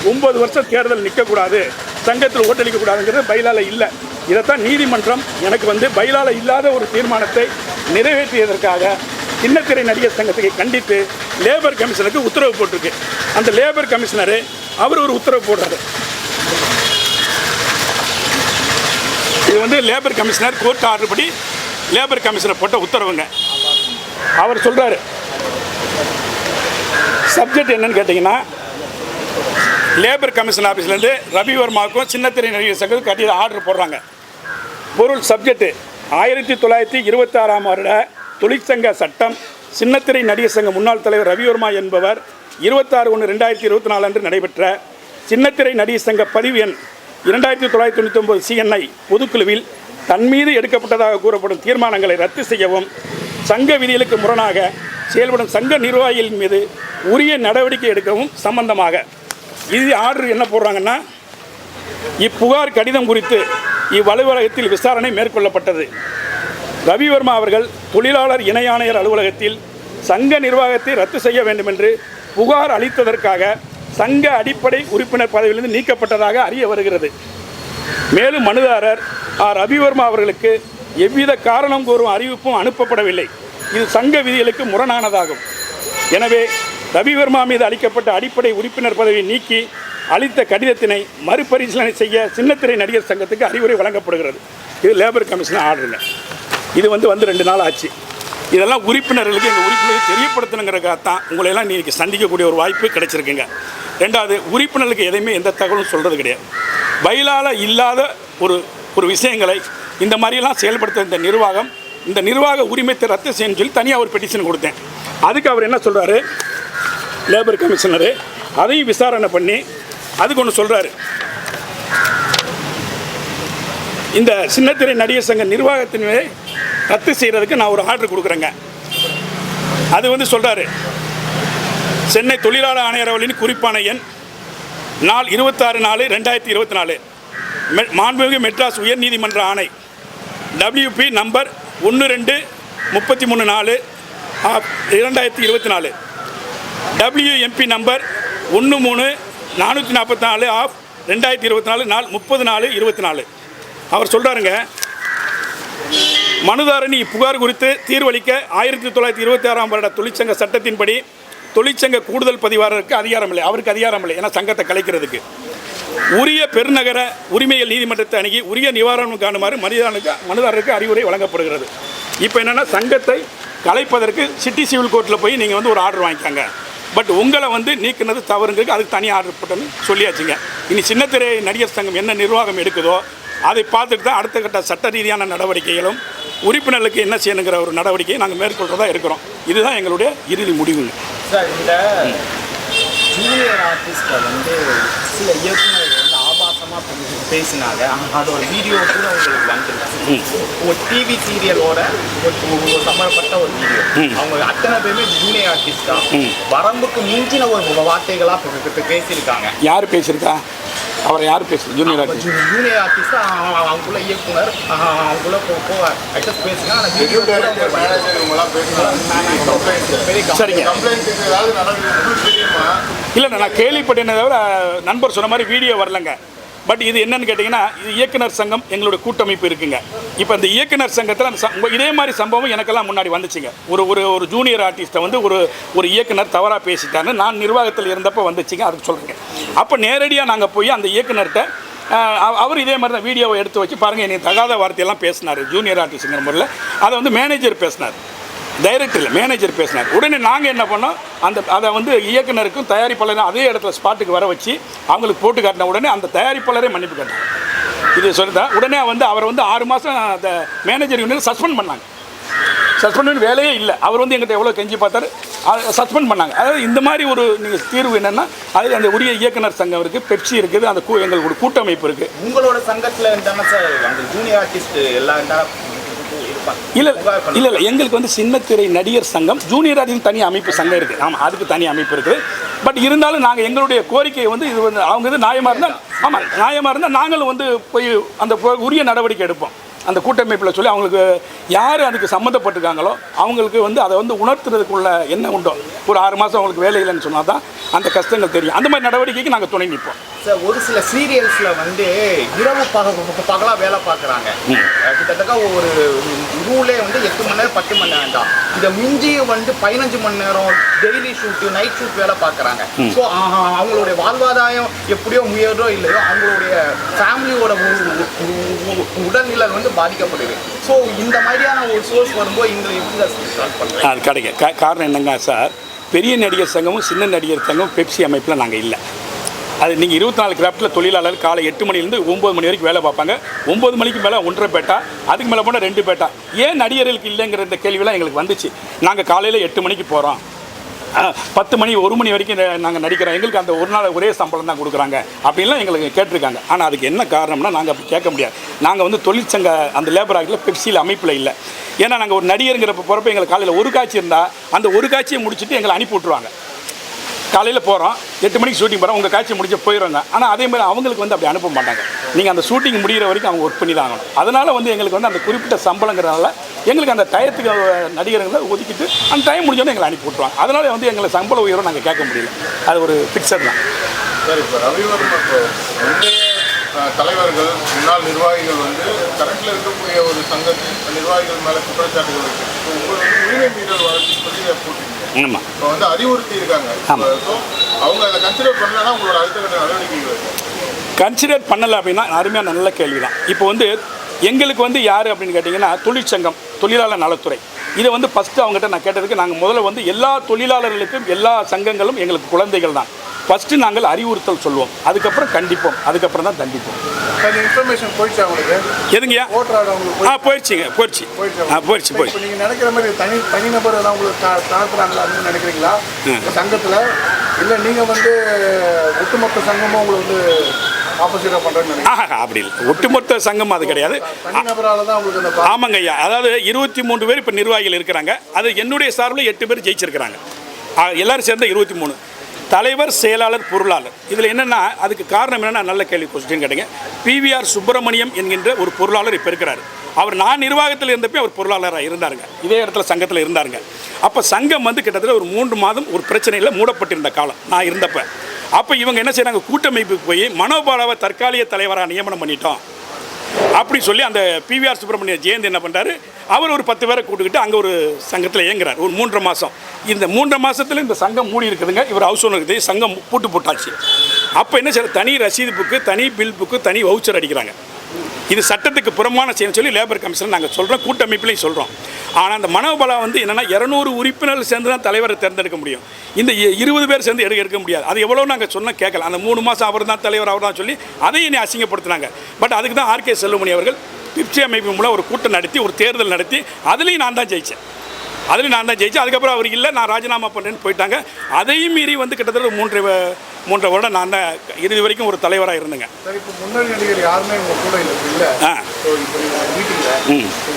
S4: 9 வருஷம் தேர்தல் நிற்கக்கூடாது, சங்கத்தில் ஓட்டளிக்கக்கூடாதுங்கிறது பைலால இல்லை. இதைத்தான் நீதிமன்றம் எனக்கு பைலால இல்லாத ஒரு தீர்மானத்தை நிறைவேற்றியதற்காக சின்னத்திரை நடிகர் சங்கத்தை கண்டித்து லேபர் கமிஷனுக்கு உத்தரவு போட்டிருக்கு. அந்த லேபர் கமிஷனரு அவர் ஒரு உத்தரவு போடுறாரு. இது லேபர் கமிஷனர் கோர்ட் ஆர்டர் படி லேபர் கமிஷனர் போட்ட உத்தரவுங்க. அவர் சொல்கிறாரு, சப்ஜெக்ட் என்னன்னு கேட்டிங்கன்னா, லேபர் கமிஷன் ஆஃபீஸ்லேருந்து ரவிவர்மாவுக்கும் சின்னத்திரை நடிகர் சங்கத்துக்கு கட்டிய ஆர்டர் போடுறாங்க. பொருள் சப்ஜெக்ட் 1926ஆம் வருட தொழிற்சங்க சட்டம் சின்னத்திரை நடிகர் சங்க முன்னாள் தலைவர் ரவிவர்மா என்பவர் 26/1/2024 அன்று நடைபெற்ற சின்னத்திரை நடிகர் சங்க பதிவு எண் 2999 CNI பொதுக்குழுவில் தன் மீது எடுக்கப்பட்டதாக கூறப்படும் தீர்மானங்களை ரத்து செய்யவும் சங்க விதிகளுக்கு முரணாக செயல்படும் சங்க நிர்வாகிகளின் மீது உரிய நடவடிக்கை எடுக்கவும் சம்பந்தமாக இது ஆர்டர் என்ன போடுறாங்கன்னா, இப்புகார் கடிதம் குறித்து இவ்வலுவலகத்தில் விசாரணை மேற்கொள்ளப்பட்டது. ரவிவர்மா அவர்கள் தொழிலாளர் இணை ஆணையர் அலுவலகத்தில் சங்க நிர்வாகத்தை ரத்து செய்ய வேண்டும் என்று புகார் அளித்ததற்காக சங்க அடிப்படை உறுப்பினர் பதவியிலிருந்து நீக்கப்பட்டதாக அறிய வருகிறது. மேலும் மனுதாரர் ரவிவர்மா அவர்களுக்கு எவ்வித காரணம் கூறும் அறிவிப்பும் அனுப்பப்படவில்லை. இது சங்க விதிகளுக்கு முரணானதாகும். எனவே ரவிவர்மா மீது அளிக்கப்பட்ட அடிப்படை உறுப்பினர் பதவியை நீக்கி அளித்த கடிதத்தினை மறுபரிசீலனை செய்ய சின்னத்திரை நடிகர் சங்கத்துக்கு அறிவுரை வழங்கப்படுகிறது. இது லேபர் கமிஷன் ஆர்டருங்க. இது வந்து 2 நாள் ஆச்சு. இதெல்லாம் உறுப்பினர்களுக்கு எங்கள் உறுப்பினர்களுக்கு தெரியப்படுத்தணுங்கிறக்காகத்தான் உங்களையெல்லாம் இன்றைக்கி சந்திக்கக்கூடிய ஒரு வாய்ப்பு கிடைச்சிருக்குங்க. ரெண்டாவது, உறுப்பினர்களுக்கு எதையுமே எந்த தகவலும் சொல்கிறது கிடையாது. பைலால இல்லாத ஒரு விஷயங்களை இந்த மாதிரியெல்லாம் செயல்படுத்த இந்த நிர்வாக உரிமத்தை ரத்து செய்யணும்னு சொல்லி தனியாக ஒரு பெட்டிஷன் கொடுத்தேன். அதுக்கு அவர் என்ன சொல்கிறாரு, லேபர் கமிஷனரு அதையும் விசாரணை பண்ணி அதுக்கு ஒன்று சொல்கிறாரு, இந்த சின்னத்திரை நடிகர் சங்க நிர்வாகத்தினரை ரத்து செய்கிறதுக்கு நான் ஒரு ஆர்டர் கொடுக்குறேங்க. அது சொல்கிறாரு, சென்னை தொழிலாளர் ஆணையர் அவர்களின் குறிப்பான எண் நாள் 26/4/2024 மாண்புமிகு மெட்ராஸ் உயர்நீதிமன்ற ஆணை WP நம்பர் 12-33/4/2024 WMP நம்பர் 13-444/2024 நாள் 30/4/24. அவர் சொல்கிறாருங்க, மனுதாரணி இப்புகார் குறித்து தீர்வளிக்க 1926ஆம் வருட தொழிற்சங்க சட்டத்தின்படி தொழிற்சங்க கூடுதல் பதிவாளருக்கு அதிகாரம் இல்லை. அவருக்கு அதிகாரம் இல்லை, ஏன்னா சங்கத்தை கலைக்கிறதுக்கு. உரிய பெருநகர உரிமைகள் நீதிமன்றத்தை அணுகி உரிய நிவாரணம் காணுமாறு மனுதாரருக்கு அறிவுரை வழங்கப்படுகிறது. இப்போ என்னென்னா, சங்கத்தை கலைப்பதற்கு சிட்டி சிவில் கோர்ட்டில் போய் நீங்கள் ஒரு ஆர்டர் வாங்கிக்காங்க. பட் உங்களை நீக்கினது தவறுங்கிறது அதுக்கு தனி ஆர்டர் போட்டோன்னு சொல்லியாச்சுங்க. இனி சின்னத்திரை நடிகர் சங்கம் என்ன நிர்வாகம் எடுக்குதோ அதை பார்த்துட்டு தான் அடுத்த கட்ட சட்ட ரீதியான நடவடிக்கைகளும் உறுப்பினர்களுக்கு என்ன செய்யணுங்கிற ஒரு நடவடிக்கையை நாங்கள் மேற்கொள்கிறதா இருக்கிறோம். இதுதான் எங்களுடைய இறுதி முடிவுங்க.
S5: சார், இந்த ஜூனியர் ஆர்டிஸ்ட்டை வந்து சில இயக்குநர்கள் வந்து ஆபாசமாக பேசினாங்க. அதோட வீடியோ கூட உங்களுக்கு வந்துருக்கு. ஒரு டிவி சீரியலோட ஒரு சம்பந்தப்பட்ட ஒரு வீடியோ. அவங்க அத்தனை பேருமே ஜூனியர் ஆர்டிஸ்ட் தான். வரம்புக்கு மிஞ்சின ஒரு வார்த்தைகளாக பேசியிருக்காங்க.
S4: யார் பேசியிருக்கா? அவரை யார் பேசுறது? Junior artist.
S5: ஜூனியர் ஆர்டிஸ்ட் அவங்களுக்குள்ள இயக்குனர் அவங்களுக்குள்ள பேசுங்க. ஆனால் வீடியோ
S4: சரிங்க. இல்லைண்ணா, நான் கேள்விப்பட்டேனே தவிர நண்பர் சொன்ன மாதிரி வீடியோ வரலங்க. பட் இது என்னன்னு கேட்டிங்கன்னா, இது இயக்குனர் சங்கம் எங்களுடைய கூட்டமைப்பு இருக்குங்க. இப்போ இந்த இயக்குனர் சங்கத்தில் இதே மாதிரி சம்பவம் எனக்கெல்லாம் முன்னாடி வந்துச்சுங்க. ஒரு ஜூனியர் ஆர்டிஸ்ட்டை வந்து ஒரு இயக்குனர் தவறாக பேசிட்டாருன்னு நான் நிர்வாகத்தில் இருந்தப்போ வந்துச்சுங்க. அதுக்கு சொல்கிறேங்க. அப்போ நேரடியாக நாங்கள் போய் அந்த இயக்குனர்கிட்ட அவர் இதே மாதிரி தான் வீடியோவை எடுத்து வச்சு பாருங்கள், என்னை தகாத வார்த்தையெல்லாம் பேசினார் ஜூனியர் ஆர்டிஸ்ட்டுங்கிற முறையில். அதை வந்து மேனேஜர் பேசினார், டைரக்டர் இல்லை, மேனேஜர் பேசினார். உடனே நாங்கள் என்ன பண்ணோம், அதை வந்து இயக்குனருக்கும் தயாரிப்பாளரும் அதே இடத்துல ஸ்பாட்டுக்கு வர வச்சு அவங்களுக்கு போட்டு காட்டின உடனே அந்த தயாரிப்பாளரே மன்னிப்பு கேட்டார். இது சொல்லிதான் உடனே வந்து அவரை வந்து 6 மாதம் அந்த மேனேஜர் யூனியன் சஸ்பெண்ட் பண்ணாங்க. சஸ்பெண்ட் பண்ணி வேலையே இல்லை. அவர் வந்து எங்கிட்ட எவ்வளோ கெஞ்சி பார்த்தாரு, சஸ்பெண்ட் பண்ணாங்க. அதாவது இந்த மாதிரி ஒரு நீங்கள் தீர்வு என்னென்னா, அது அந்த உரிய இயக்குனர் சங்கம் இருக்குது, பெப்சி இருக்குது, அந்த எங்களோட கூட்டமைப்பு இருக்குது.
S5: உங்களோட சங்கத்தில் இருந்தாங்க சார் அந்த ஜூனியர் ஆர்டிஸ்ட் எல்லாம்
S4: இல்லை இல்லை இல்லை, எங்களுக்கு வந்து சின்னத்திரை நடிகர் சங்கம், ஜூனியர் ஆர்டிஸ்ட் தனி அமைப்பு சங்கம் இருக்குது. ஆமாம், அதுக்கு தனி அமைப்பு இருக்குது. பட் இருந்தாலும் நாங்கள் எங்களுடைய கோரிக்கையை வந்து இது வந்து அவங்க இது நியாயமாக இருந்தால், ஆமாம் நியாயமாக இருந்தால் நாங்களும் வந்து போய் அந்த உரிய நடவடிக்கை எடுப்போம். அந்த கூட்டமைப்பில் சொல்லி அவங்களுக்கு யார் அதுக்கு சம்மந்தப்பட்டிருக்காங்களோ அவங்களுக்கு வந்து அதை வந்து உணர்த்துறதுக்குள்ள என்ன உண்டோ, ஒரு 6 மாதம் அவங்களுக்கு வேலை இல்லைன்னு சொன்னால் தான் அந்த கஷ்டங்கள் தெரியும். அந்த மாதிரி நடவடிக்கைக்கு நாங்கள் துணை நிற்போம்.
S5: சார், ஒரு சில சீரியல்ஸில் வந்து இரவு பகலாக வேலை பார்க்குறாங்க. கிட்டத்தட்ட ஒரு ரூலே வந்து 8 மணி நேரம் 10 மணி நேரம் தான். இதை மிஞ்சி வந்து 15 மணி நேரம் டெய்லி ஷூட்டு, நைட் ஷூட் வேலை பார்க்குறாங்க. ஸோ அவங்களுடைய வாழ்வாதாரம் எப்படியோ முயறோ இல்லையோ அவங்களுடைய ஃபேமிலியோட உடல்நிலை வந்து பாதிக்கப்படுது. ஸோ இந்த மாதிரியான ஒரு சோர்ஸ் வரும்போது எங்களை ஸ்டார்ட் பண்ணுறோம்.
S4: அது கிடைக்க காரணம் என்னங்க சார், பெரிய நடிகர் சங்கமும் சின்ன நடிகர் சங்கமும் பெப்சி அமைப்பில் நாங்கள் இல்லை. அது நீங்கள் 24 கிராஃப்டில் தொழிலாளர் காலை 8 மணிலேருந்து 9 மணி வரைக்கும் வேலை பார்ப்பாங்க. 9 மணிக்கு மேலே 1.5 பேட்டா, அதுக்கு மேலே போனால் 2 பேட்டா. ஏன் நடிகர்களுக்கு இல்லைங்கிற இந்த கேள்வியெல்லாம் எங்களுக்கு வந்துச்சு. நாங்கள் காலையில் 8 மணிக்கு போகிறோம், 10 மணி 1 மணி வரைக்கும் நாங்கள் நடிக்கிறோம், எங்களுக்கு அந்த ஒரு நாள் ஒரே சம்பளம் தான் கொடுக்குறாங்க அப்படின்லாம் எங்களுக்கு கேட்டிருக்காங்க. ஆனால் அதுக்கு என்ன காரணம்னா, நாங்கள் அப்படி கேட்க முடியாது. நாங்கள் வந்து தொழிற்சங்க அந்த லேபர் ஆக்டில் பெப்சியில் அமைப்பில் இல்லை. ஏன்னா நாங்கள் ஒரு நடிகருங்கிறப்ப போகிறப்ப எங்களுக்கு காலையில் ஒரு காட்சி இருந்தால் அந்த ஒரு காட்சியை முடிச்சுட்டு எங்களை அனுப்பி விட்ருவாங்க. காலையில் போகிறோம், 8 மணிக்கு ஷூட்டிங் போகிறோம், உங்கள் காட்சி முடிச்சு போயிடுவாங்க. ஆனால் அதே மாதிரி அவங்களுக்கு வந்து அப்படி அனுப்ப மாட்டாங்க. நீங்கள் அந்த ஷூட்டிங் முடிகிற வரைக்கும் அவங்க ஒர்க் பண்ணி தான் ஆகணும். அதனால் வந்து எங்களுக்கு வந்து அந்த குறிப்பிட்ட சம்பளங்கிறனால எங்களுக்கு அந்த டயத்துக்கு நடிகர்களை ஒதுக்கிட்டு அந்த டைம் முடிஞ்சோன்னே எங்களை அனுப்பி விட்ருவாங்க. அதனால் வந்து எங்களை சம்பள உயர்வு நாங்கள் கேட்க முடியல. அது ஒரு ஃபிக்ஸட் தான்.
S2: சார், இப்போ தலைவர்கள், முன்னாள் நிர்வாகிகள் வந்து கரண்டில் இருக்கக்கூடிய ஒரு சங்கத்தின் நிர்வாகிகள் மேலே குற்றச்சாட்டுகள் இருக்குது. ஸோ உங்களுக்கு உரிமை மீறல் வழக்கு சொல்லி போட்டிருக்கீங்க.
S4: ஆமாம்,
S2: இப்போ வந்து அறிவுறுத்தி இருக்காங்க. ஸோ அவங்க அதை கன்சிடர் பண்ணலன்னா உங்களோட அடுத்த கட்ட நடவடிக்கைகள்
S4: கன்சிடர் பண்ணலை அப்படின்னா அருமையான நல்ல கேள்வி தான். இப்போ வந்து எங்களுக்கு வந்து யார் அப்படின்னு கேட்டிங்கன்னா, தொழிற்சங்கம், தொழிலாளர் நலத்துறை. இதை வந்து ஃபஸ்ட்டு அவங்ககிட்ட நான் கேட்டதுக்கு, நாங்கள் முதல்ல வந்து எல்லா தொழிலாளர்களுக்கும் எல்லா சங்கங்களும் எங்களுக்கு குழந்தைகள் தான். ஃபஸ்ட்டு நாங்கள் அறிவுறுத்தல் சொல்லுவோம், அதுக்கப்புறம் கண்டிப்போம், அதுக்கப்புறம் தான் தண்டிப்போம்.
S2: இன்ஃபர்மேஷன் போயிடுச்சு அவங்களுக்கு?
S4: எதுங்கய்யா?
S2: ஓட்டர் அவங்களுக்கு போயிடுச்சு.
S4: போயிடுச்சு.
S2: நீங்கள் நினைக்கிற மாதிரி தனிநபர் தான் உங்களுக்கு தாக்குறாங்களா அப்படின்னு நினைக்கிறீங்களா சங்கத்தில்? இல்லை நீங்கள் வந்து ஒட்டுமொத்த சங்கமும் உங்களை வந்து ஆப்போசிட்டாக பண்ணுறேன்னு நினைக்கிறேன்? அப்படி இல்லை, ஒட்டுமொத்த சங்கம் அது கிடையாது. தனிநபரால் தான் உங்களுக்கு அந்த. ஆமாங்க ஐயா, அதாவது 23 பேர் இப்போ நிர்வாகிகள் இருக்கிறாங்க. அது என்னுடைய சார்பில் 8 பேர் ஜெயிச்சிருக்கிறாங்க. எல்லோரும் சேர்ந்த 23 தலைவர், செயலாளர், பொருளாளர். இதில் என்னென்னா, அதுக்கு காரணம் என்னென்னா, நல்ல கேள்வி கொஸ்டின் கேட்டீங்க. பிவிஆர் சுப்பிரமணியம் என்கின்ற ஒரு பொருளாளர் இப்போ இருக்கிறார். அவர் நான் நிர்வாகத்தில் இருந்தப்போ அவர் பொருளாளராக இருந்தாருங்க, இதே இடத்துல சங்கத்தில் இருந்தாருங்க. அப்போ சங்கம் வந்து கிட்டத்தட்ட ஒரு 3 மாதம் ஒரு பிரச்சனையில் மூடப்பட்டிருந்த காலம் நான் இருந்தப்போ. அப்போ இவங்க என்ன செய்கிறாங்க, கூட்டமைப்புக்கு போய் மனோபாலாவை தற்காலிக தலைவராக நியமனம் பண்ணிட்டோம் அப்படி சொல்லி அந்த பிவிஆர் சுப்பிரமணிய ஜெயந்த் என்ன பண்ணுறாரு, அவர் ஒரு 10 பேரை கூட்டுக்கிட்டு அங்கே ஒரு சங்கத்தில் இயங்குறார் ஒரு 3.5 மாதம். இந்த 3.5 மாதத்தில் இந்த சங்கம் மூடி இருக்குதுங்க. இவர் ஹவுஸ் ஓனர் இருக்குது, சங்கம் பூட்டு போட்டாச்சு. அப்போ என்ன செய்யற, தனி ரசீது புக்கு, தனி பில் புக்கு, தனி வவுச்சர் அடிக்கிறாங்க. இது சட்டத்துக்கு புறமான செய்யணும்னு சொல்லி லேபர் கமிஷன் நாங்கள் சொல்கிறோம், கூட்டமைப்புலையும் சொல்கிறோம்.
S4: ஆனால் அந்த மனோபலம் வந்து என்னென்னா 200 உறுப்பினர்கள் சேர்ந்து தான் தலைவரை தேர்ந்தெடுக்க முடியும். இந்த 20 பேர் சேர்ந்து எடுக்க முடியாது. அது எவ்வளோ நாங்கள் சொன்னால் கேட்கல. அந்த 3 மாதம் அவர் தான் தலைவர், அவர் தான் சொல்லி அதையும் என்னை அசிங்கப்படுத்தினாங்க. பட் அதுக்கு தான் ஆர்கே செல்வமணி அவர்கள் பிப்சி அமைப்பு மூலம் ஒரு கூட்டம் நடத்தி, ஒரு தேர்தல் நடத்தி, அதுலேயும் நான் தான் ஜெயித்தேன். அதுக்கப்புறம் அவர் இல்லை, நான் ராஜினாமா பண்ணுறேன்னு போயிட்டாங்க. அதையும் மீறி வந்து கிட்டத்தட்ட 3 வருடம் நான் தான் இறுதி வரைக்கும் ஒரு தலைவராக இருந்தேங்க.
S2: சரி, இப்போ முன்னணி நடிகர் யாருமே உங்கள் கூட இல்லை. இப்போ நீங்கள் மீட்டிங்கில்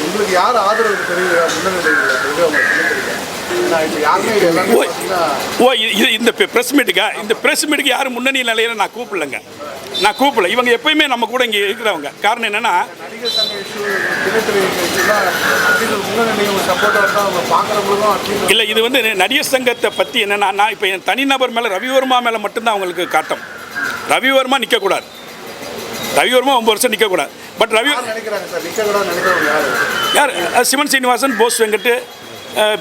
S2: உங்களுக்கு யார் ஆதரவு தெரியுது? முன்னணி நடிகர்கள் அவங்க
S4: இந்த ப்ரெஸ் மீட்டுக்கு யாரும் முன்னணி நிலையில நான் கூப்பிடல. இவங்க எப்பயுமே நம்ம கூட இங்கே இருக்கிறவங்க. காரணம் என்னன்னா,
S2: நடிகர் சங்க
S4: இல்லை, இது வந்து நடிகர் சங்கத்தை பற்றி என்னன்னா, நான் இப்போ என் தனிநபர் மேலே ரவிவர்மா மேலே மட்டும்தான் அவங்களுக்கு காட்டம். ரவிவர்மா நிற்கக்கூடாது. ரவிவர்மா 9 வருஷம் நிற்கக்கூடாது. பட் யார்? சிவன் சீனிவாசன், போஸ் வெங்கட்,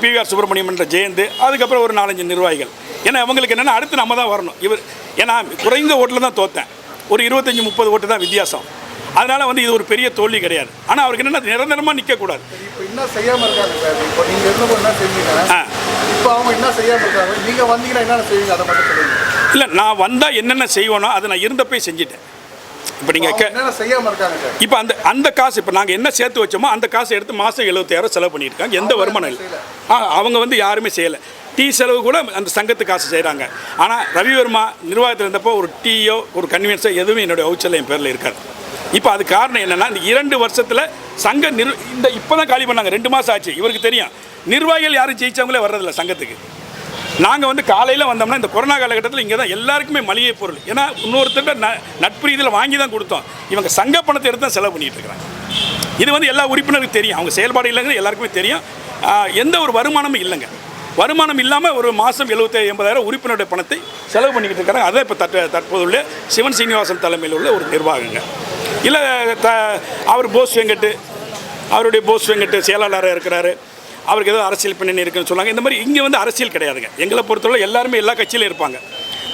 S4: பிவிஆர் சுப்பிரமணியம் என்ற ஜெயந்த், அதுக்கப்புறம் ஒரு 4-5 நிர்வாகிகள். ஏன்னா அவங்களுக்கு என்னென்னா அடுத்து நம்ம தான் வரணும். ஏன்னா குறைந்த ஓட்டில் தான் தோற்றேன். ஒரு 25-30 ஓட்டு தான் வித்தியாசம். அதனால் வந்து இது ஒரு பெரிய தோல்வி கிடையாது. ஆனால் அவருக்கு என்னென்னா நிரந்தரமாக நிற்கக்கூடாது.
S2: இப்போ என்ன செய்யாமல் இருக்காங்க சார்? இப்போ நீங்கள் என்ன செய்வீங்க? இப்போ அவங்க என்ன செய்யாமல் இருக்காங்க? நீங்கள் வந்தீங்கன்னா என்ன செய்வீங்க? அதை மட்டும் சொல்லுங்கள்.
S4: இல்லை, நான் வந்தால் என்னென்ன செய்வேனோ அதை நான் இருந்தப்போ செஞ்சுட்டேன். இப்போ நீங்கள்
S2: செய்யாமல் இருக்காங்க சார்.
S4: இப்போ அந்த காசு, இப்போ நாங்கள் என்ன சேர்த்து வச்சோமோ அந்த காசை எடுத்து மாதம் 70,000 செலவு பண்ணிட்டு இருக்காங்க. எந்த வருமானம் இல்லை. அவங்க வந்து யாருமே செய்யலை. டீ செலவு கூட அந்த சங்கத்து காசு செய்கிறாங்க. ஆனால் ரவிவர்மா நிர்வாகத்தில் இருந்தப்போ ஒரு டீயோ ஒரு கன்வீனியன்ஸோ எதுவும் என்னுடைய வவுச்சரில் என் பேரில் இருக்காது. இப்போ அது காரணம் என்னென்னா, இந்த 2 வருஷத்தில் சங்க இப்போ தான் காலி பண்ணாங்க. 2 மாதம் ஆச்சு. இவருக்கு தெரியும் நிர்வாகிகள் யாரும் ஜெயிச்சவங்களே வர்றதில்ல சங்கத்துக்கு. நாங்கள் வந்து காலையில் வந்தோம்னா இந்த கொரோனா காலகட்டத்தில் இங்கே தான் எல்லாருக்குமே மளிகை பொருள். ஏன்னா இன்னொருத்தர் நட்பு இதில் வாங்கி தான் கொடுத்தோம். இவங்க சங்க பணத்தை எடுத்து தான் செலவு பண்ணிகிட்டு இருக்கிறாங்க. இது வந்து எல்லா உறுப்பினருக்கும் தெரியும். அவங்க செயல்பாடு இல்லைங்கிறது எல்லாருக்குமே தெரியும். எந்த ஒரு வருமானமும் இல்லைங்க. வருமானம் இல்லாமல் ஒரு மாதம் 70,000-80,000 உறுப்பினருடைய பணத்தை செலவு பண்ணிக்கிட்டு இருக்காங்க. அதான் இப்போ தற்போது உள்ள சிவன் சீனிவாசன் தலைமையில் உள்ள ஒரு நிர்வாகங்க. இல்லை, அவர் போஸ் வெங்கட் செயலாளராக இருக்கிறாரு. அவருக்கு ஏதோ அரசியல் பின்னணி இருக்குன்னு சொன்னாங்க. இந்த மாதிரி இங்கே வந்து அரசியல் கிடையாதுங்க. எங்களை பொறுத்தவரை எல்லாருமே எல்லா கட்சியிலும் இருப்பாங்க.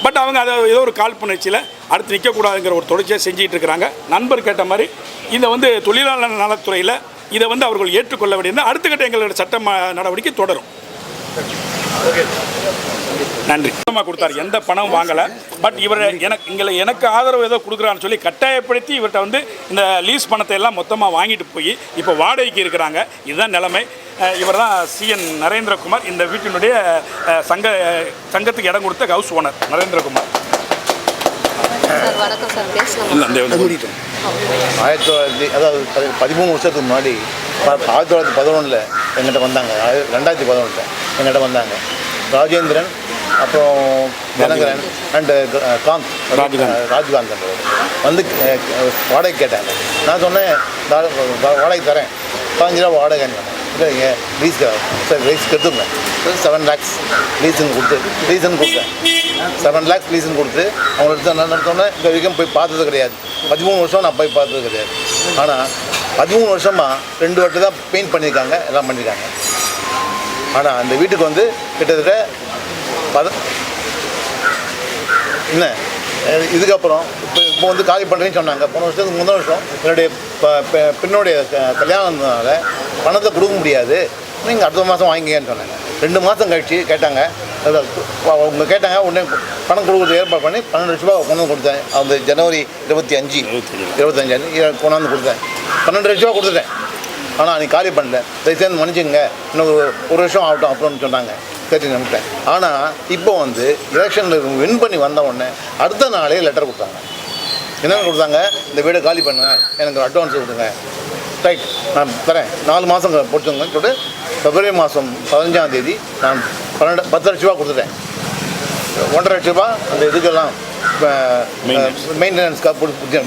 S4: பட் அவங்க அதை ஏதோ ஒரு காழ்ப்புணர்ச்சியில் அடுத்து நிற்கக்கூடாதுங்கிற ஒரு தொடர்ச்சியாக செஞ்சுட்டு இருக்கிறாங்க. நண்பர் கேட்ட மாதிரி இதை வந்து தொழிலாளர் நலத்துறையில் இதை வந்து அவர்கள் ஏற்றுக்கொள்ள வேண்டியது. அடுத்த கட்ட எங்களோட சட்ட நடவடிக்கை தொடரும். நன்றி. கொடுத்தாரு, எந்த பணம் வாங்கலை. பட் இவர் எனக்கு ஆதரவு ஏதோ கொடுக்குறான்னு சொல்லி கட்டாயப்படுத்தி இவர்கிட்ட வந்து இந்த லீஸ் பணத்தை எல்லாம் மொத்தமாக வாங்கிட்டு போய் இப்போ வாடகைக்கு இருக்கிறாங்க. இதுதான் நிலைமை. இவர் தான் CN நரேந்திரகுமார், இந்த வீட்டினுடைய சங்கத்துக்கு இடம் கொடுத்த ஹவுஸ் ஓனர் நரேந்திரகுமார்.
S1: வணக்கம் சார், பேசலாம்.
S6: 13 வருஷத்துக்கு முன்னாடி 1911 எங்கிட்ட வந்தாங்க. 2011 எங்கிட்ட வந்தாங்க ராஜேந்திரன், அப்புறம் ஜனகரன் அண்டு காந்த், ராஜ்காந்த் வந்து வாடகை கேட்டாங்க. நான் சொன்னேன் வாடகை தரேன், 15 ரூபா வாடகைன்னு சொன்னேன். இல்லைங்க லீஸ் கெடுத்துங்க, 7 lakhs லீஸுன்னு கொடுத்தேன். 7 lakhs லீஸுன்னு கொடுத்து அவங்களுக்கு நான் சொன்னேன். இந்த வரைக்கும் போய் பார்த்தது கிடையாது. 13 வருஷம் நான் போய் பார்த்தது கிடையாது. ஆனால் 13 வருஷமாக 2 வாட்டி தான் பெயிண்ட் பண்ணியிருக்காங்க, எல்லாம் பண்ணியிருக்காங்க. ஆனால் அந்த வீட்டுக்கு வந்து கிட்டத்தட்ட என்ன இதுக்கப்புறம் இப்போ வந்து காலி பண்ணுறேன்னு சொன்னாங்க. போன வருஷத்துக்கு முந்தின வருஷம் என்னுடைய பெண்ணுடைய கல்யாணத்தினால பணத்தை கொடுக்க முடியாது, நீங்கள் அடுத்த மாதம் வாங்கிங்கன்னு சொன்னாங்க. 2 மாதம் கழிச்சு கேட்டாங்க. அவங்க கேட்டாங்க, உடனே பணம் கொடுக்குறது ஏற்பாடு பண்ணி 12 லட்ச ரூபா கொண்டாந்து கொடுத்தேன். அந்த ஜனவரி 25 கொண்டாந்து கொடுத்தேன். 12 லட்ச ரூபா கொடுத்துட்டேன். ஆனால் நீ காலி பண்ணல, தயவுசெய்து மன்னிச்சுங்க, இன்னும் 1 வருஷம் ஆகட்டும் அப்புறம்னு சொன்னாங்க. சரி நம்பிட்டேன். ஆனால் இப்போ வந்து எலெக்ஷனில் வின் பண்ணி வந்த உடனே அடுத்த நாளே லெட்டர் கொடுத்தாங்க. என்னென்ன கொடுத்தாங்க, இந்த வீடை காலி பண்ணுங்க, எனக்கு அட்வான்ஸ் கொடுங்க, ரைட் நான் தரேன், 4 மாதம் போட்டுங்கன்னு சொல்லிட்டு February மாதம் 15ஆம் தேதி நான் 10 லட்ச ரூபா கொடுத்துட்டேன். 1.5 லட்ச ரூபா அந்த இதுக்கெல்லாம் மெயின்டெனன்ஸ்க்காக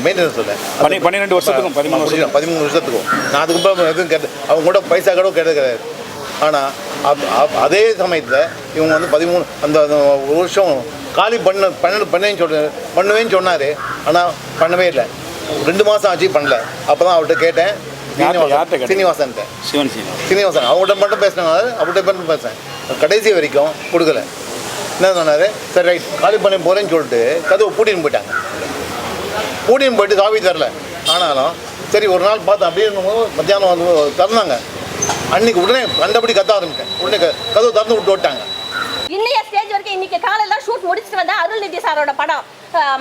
S6: மெயின்டெனன்ஸ் சொல்லேன்.
S4: 12 வருஷத்துக்கும்
S6: 13 வருஷத்துக்கும் நான் அதுக்கப்புறம் எதுவும் கேட்டு அவங்க கூட பைசா கூட கேட்டது கிடையாது. ஆனால் அதே சமயத்தில் இவங்க வந்து 13 அந்த 1 வருஷம் காலி பண்ணுவேன்னு சொன்னார். ஆனால் பண்ணவே இல்லை. 2 மாதம் ஆச்சு பண்ணல. அப்போ தான் அவர்கிட்ட கேட்டேன், சீனிவாசன் அவங்கள்ட்ட மட்டும் பேசினாங்க, அவர்கிட்ட மட்டும் பேசுகிறேன். கடைசி வரைக்கும் கொடுக்கல. என்ன சொன்னார், சரி ரைட் காலி பண்ணி போகிறேன்னு சொல்லிட்டு கதவை பூட்டின்னு போயிட்டு சாவி தரல. ஆனாலும் சரி ஒரு நாள் பார்த்தேன், அப்படியே மத்தியானம் வந்து திறந்தாங்க. அன்னைக்கு உடனே கண்டபடி கத்த ஆரம்பிட்டேன். உடனே கதவு திறந்து விட்டு விட்டாங்க.
S1: இன்னைய ஸ்டேஜ் வரைக்கும் இன்னைக்கு காலையில ஷூட் முடிச்சுட்டு வந்தேன். அருள்நிதி சாரோட படம்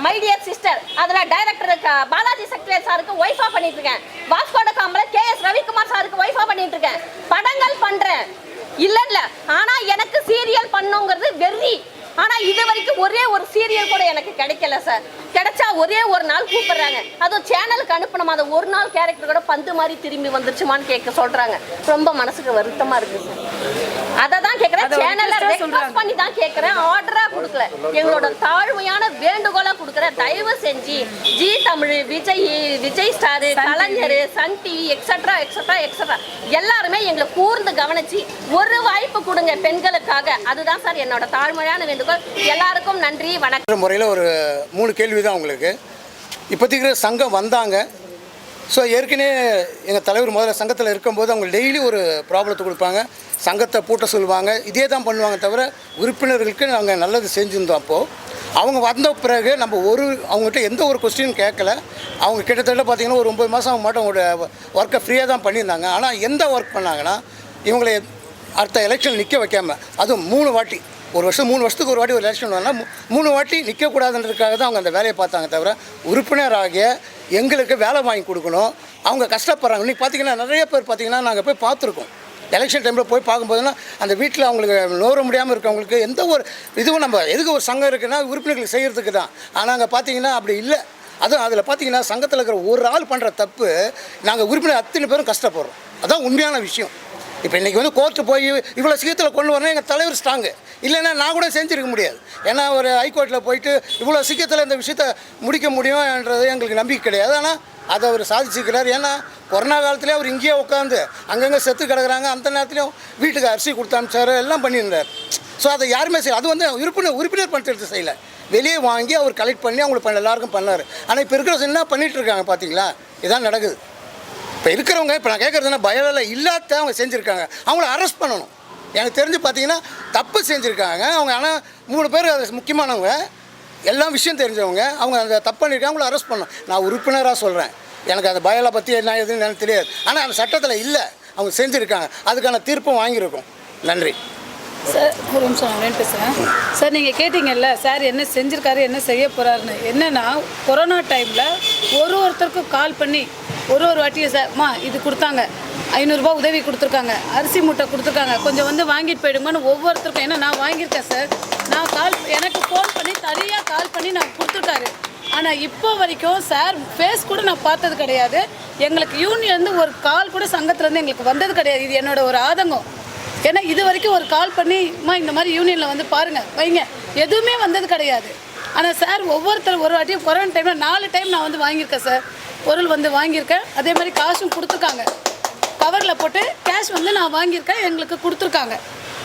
S1: மை டியர் சிஸ்டர். அதில் டைரக்டர் பாலாஜி சக்திவேல் சாருக்கு ஒய்ஃபா பண்ணிட்டு இருக்கேன். வாஸ்கோட காம்பல KS ரவிக்குமார் சாருக்கு ஒய்ஃபா பண்ணிட்டு இருக்கேன். படங்கள் பண்றேன் இல்ல. ஆனா எனக்கு சீரியல் பண்ணுங்கிறது வெறி. ஆனா இது வரைக்கும் ஒரே ஒரு சீரியல் கூட எனக்கு கிடைக்கல சார். கிடைச்சா ஒரே ஒரு நாள் கூப்பிடுறாங்க, அதுவும் சேனலுக்கு அனுப்பணும். அந்த ஒரு நாள் கேரக்டர் கூட பந்து மாதிரி திரும்பி வந்துருச்சுமான்னு கேட்க சொல்றாங்க. ரொம்ப மனசுக்கு வருத்தமா இருக்கு சார். அதை தான் கேட்குறேன், சேனல்ல ரெக்வெஸ்ட் பண்ணி தான் கேட்குறேன், ஆர்டரா கொடுக்கல. எங்களோட தாழ்மையான வேண்டுகோளா கொடுக்குறேன். தயவு செஞ்சு Zee Tamil, Vijay star, Kalaignar, Sun TV extra extra extra எல்லாருமே எங்களை கூர்ந்து கவனிச்சு ஒரு வாய்ப்பு கொடுங்க பெண்களுக்காக. அதுதான் சார் என்னோட தாழ்மையான வேண்டுகோள். எல்லாருக்கும் நன்றி, வணக்கம்.
S7: முறையில் ஒரு 3 கேள்வி தான் உங்களுக்கு. இப்போதைக்கு சங்கம் வந்தாங்க. ஸோ ஏற்கனவே எங்கள் தலைவர் முதல்ல சங்கத்தில் இருக்கும்போது அவங்க டெய்லி ஒரு ப்ராப்ளத்தை கொடுப்பாங்க, சங்கத்தை பூட்ட சொல்லுவாங்க, இதே தான் பண்ணுவாங்க தவிர உறுப்பினர்களுக்கு நாங்கள் நல்லது செஞ்சுருந்தோம். அப்போது அவங்க வந்த பிறகு நம்ம அவங்ககிட்ட எந்த ஒரு கொஸ்டின் கேட்கல. அவங்க கிட்டத்தட்ட பார்த்திங்கன்னா ஒரு 9 மாதம் அவங்க மட்டும் அவங்களோட ஒர்க்கை ஃப்ரீயாக தான் பண்ணியிருந்தாங்க. ஆனால் எந்த ஒர்க் பண்ணாங்கன்னா இவங்களை அடுத்த எலெக்ஷன் நிற்க வைக்காமல், அதுவும் 3 வாட்டி, ஒரு வருஷம் 3 வருஷத்துக்கு ஒரு வாட்டி ஒரு எலெக்ஷன் வரலாம், 3 வாட்டி நிற்கக்கூடாதுன்றதுக்காக தான் அவங்க அந்த வேலையை பார்த்தாங்க தவிர உறுப்பினராகிய எங்களுக்கு வேலை வாங்கி கொடுக்கணும். அவங்க கஷ்டப்படுறாங்க. இன்றைக்கி பார்த்திங்கன்னா நிறைய பேர் பார்த்திங்கன்னா நாங்கள் போய் பார்த்துருக்கோம். எலெக்ஷன் டைமில் போய் பார்க்கும்போதுனா அந்த வீட்டில் அவங்களுக்கு நோர முடியாமல் இருக்கவங்களுக்கு எந்த ஒரு இதுவும் நம்ம எதுக்கு ஒரு சங்கம் இருக்குன்னா உறுப்பினர்களுக்கு செய்கிறதுக்கு தான். ஆனால் அங்கே பார்த்திங்கன்னா அப்படி இல்லை. அதுவும் அதில் பார்த்திங்கன்னா சங்கத்தில் இருக்கிற ஒரு ஆள் பண்ணுற தப்பு நாங்கள் உறுப்பினர் அத்தனை பேரும் கஷ்டப்படுறோம். அதுதான் உண்மையான விஷயம். இப்போ இன்றைக்கி வந்து கோர்ட்டு போய் இவ்வளோ சீக்கிரத்தில் கொண்டு வரணும் எங்கள் தலைவர் ஸ்ட்ராங்கு, இல்லைன்னா நான் கூட செஞ்சுருக்க முடியாது. ஏன்னா ஒரு ஹைகோர்ட்டில் போயிட்டு இவ்வளோ சீக்கிரத்தில் இந்த விஷயத்தை முடிக்க முடியும்ன்றது எங்களுக்கு நம்பிக்கை கிடையாது. ஆனால் அதை அவர் சாதிச்சுக்கிறார். ஏன்னா கொரோனா காலத்துலேயே அவர் இங்கேயே உட்காந்து அங்கங்கே செத்து கிடக்குறாங்க, அந்த நேரத்துலையும் வீட்டுக்கு அரிசி கொடுத்து அனுப்பிச்சார், எல்லாம் பண்ணியிருந்தார். ஸோ அதை யாருமே செய்யல. அது வந்து உறுப்பினர் பணத்தை செய்யலை, வெளியே வாங்கி அவர் கலெக்ட் பண்ணி அவங்களுக்கு எல்லாருக்கும் பண்ணார். ஆனால் இப்போ இருக்கிற என்ன பண்ணிகிட்டு இருக்காங்க பார்த்தீங்களா, இதான் நடக்குது. இப்போ இருக்கிறவங்க இப்போ நான் கேட்குறதுனா பயனில் இல்லாத அவங்க செஞ்சுருக்காங்க, அவங்கள அரெஸ்ட் பண்ணணும். எனக்கு தெரிஞ்சு பார்த்தீங்கன்னா தப்பு செஞ்சுருக்காங்க அவங்க. ஆனால் 3 பேர் அது முக்கியமானவங்க, எல்லா விஷயம் தெரிஞ்சவங்க, அவங்க அந்த தப்பு பண்ணியிருக்காங்க, அவங்கள அரெஸ்ட் பண்ணணும். நான் உறுப்பினராக சொல்கிறேன், எனக்கு அந்த பயலை பற்றி என்ன எதுன்னு எனக்கு தெரியாது. ஆனால் அந்த சட்டத்தில் இல்லை, அவங்க செஞ்சுருக்காங்க, அதுக்கான தீர்ப்பும் வாங்கியிருக்கோம். நன்றி
S3: சார். ஒரு நிமிஷம் நான் பேசுகிறேன் சார். நீங்கள் கேட்டிங்கல்ல சார் என்ன செஞ்சுருக்காரு என்ன செய்ய போகிறாருன்னு. என்னென்னா கொரோனா டைமில் ஒருத்தருக்கும் கால் பண்ணி ஒரு வாட்டியும் சார்மா இது கொடுத்தாங்க, 500 ரூபா உதவி கொடுத்துருக்காங்க, அரிசி மூட்டை கொடுத்துருக்காங்க, கொஞ்சம் வந்து வாங்கிட்டு போயிடுங்கன்னு ஒவ்வொருத்தருக்கும். ஏன்னா நான் வாங்கியிருக்கேன் சார், நான் எனக்கு ஃபோன் பண்ணி தனியாக கால் பண்ணி நான் கொடுத்துருக்காரு. ஆனால் இப்போ வரைக்கும் சார் ஃபேஸ் கூட நான் பார்த்தது கிடையாது. எங்களுக்கு யூனியன்லேருந்து ஒரு கால் கூட சங்கத்துலேருந்து எங்களுக்கு வந்தது கிடையாது. இது என்னோட ஒரு ஆதங்கம். ஏன்னா இது வரைக்கும் ஒரு கால் பண்ணிமா இந்த மாதிரி யூனியனில் வந்து பாருங்கள் வைங்க, எதுவுமே வந்தது கிடையாது. ஆனால் சார் ஒவ்வொருத்தர் ஒரு வாட்டியும் கொரோனா டைமில் 4 டைம் நான் வந்து வாங்கியிருக்கேன் சார், பொருள் வந்து வாங்கியிருக்கேன். அதே மாதிரி காசும் கொடுத்துருக்காங்க, கவரில் போட்டு கேஷ் வந்து நான் வாங்கியிருக்கேன், எங்களுக்கு கொடுத்துருக்காங்க.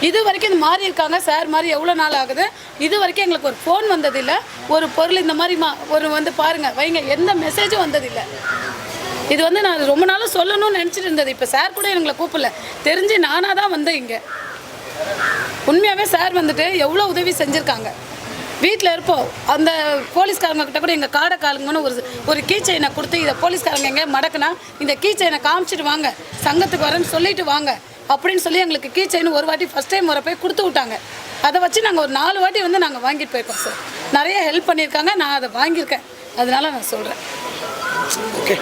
S3: இது வரைக்கும் இது மாறி இருக்காங்க சார். மாதிரி எவ்வளோ நாள் ஆகுது, இது வரைக்கும் எங்களுக்கு ஒரு ஃபோன் வந்ததில்லை, ஒரு பொருள் இந்த மாதிரிமா ஒரு வந்து பாருங்கள் வைங்க, எந்த மெசேஜும் வந்ததில்லை. இது வந்து நான் ரொம்ப நாளும் சொல்லணும்னு நினச்சிட்டு இருந்தது. இப்போ சார் கூட எங்களை கூப்பிடல, தெரிஞ்சு நானாக தான் வந்தேன் இங்கே. உண்மையாகவே சார் வந்துட்டு எவ்வளோ உதவி செஞ்சுருக்காங்க. வீட்டில் இருப்போம், அந்த போலீஸ்காரங்க கிட்ட கூட எங்கள் காடை காலுங்கன்னு ஒரு கீ செயினை கொடுத்து, இதை போலீஸ்காரங்க எங்கே மடக்குனா இந்த கீ செயினை காமிச்சிட்டு வாங்க, சங்கத்துக்கு வரேன்னு சொல்லிட்டு வாங்க அப்படின்னு சொல்லி எங்களுக்கு கீ செயின் ஒரு வாட்டி ஃபஸ்ட் டைம் வரப்போய் கொடுத்து விட்டாங்க. அதை வச்சு நாங்கள் ஒரு 4 வாட்டி வந்து நாங்கள் வாங்கிட்டு போயிருக்கோம் சார். நிறைய ஹெல்ப் பண்ணியிருக்காங்க, நான் அதை வாங்கியிருக்கேன், அதனால நான் சொல்கிறேன்.
S7: ஓகே.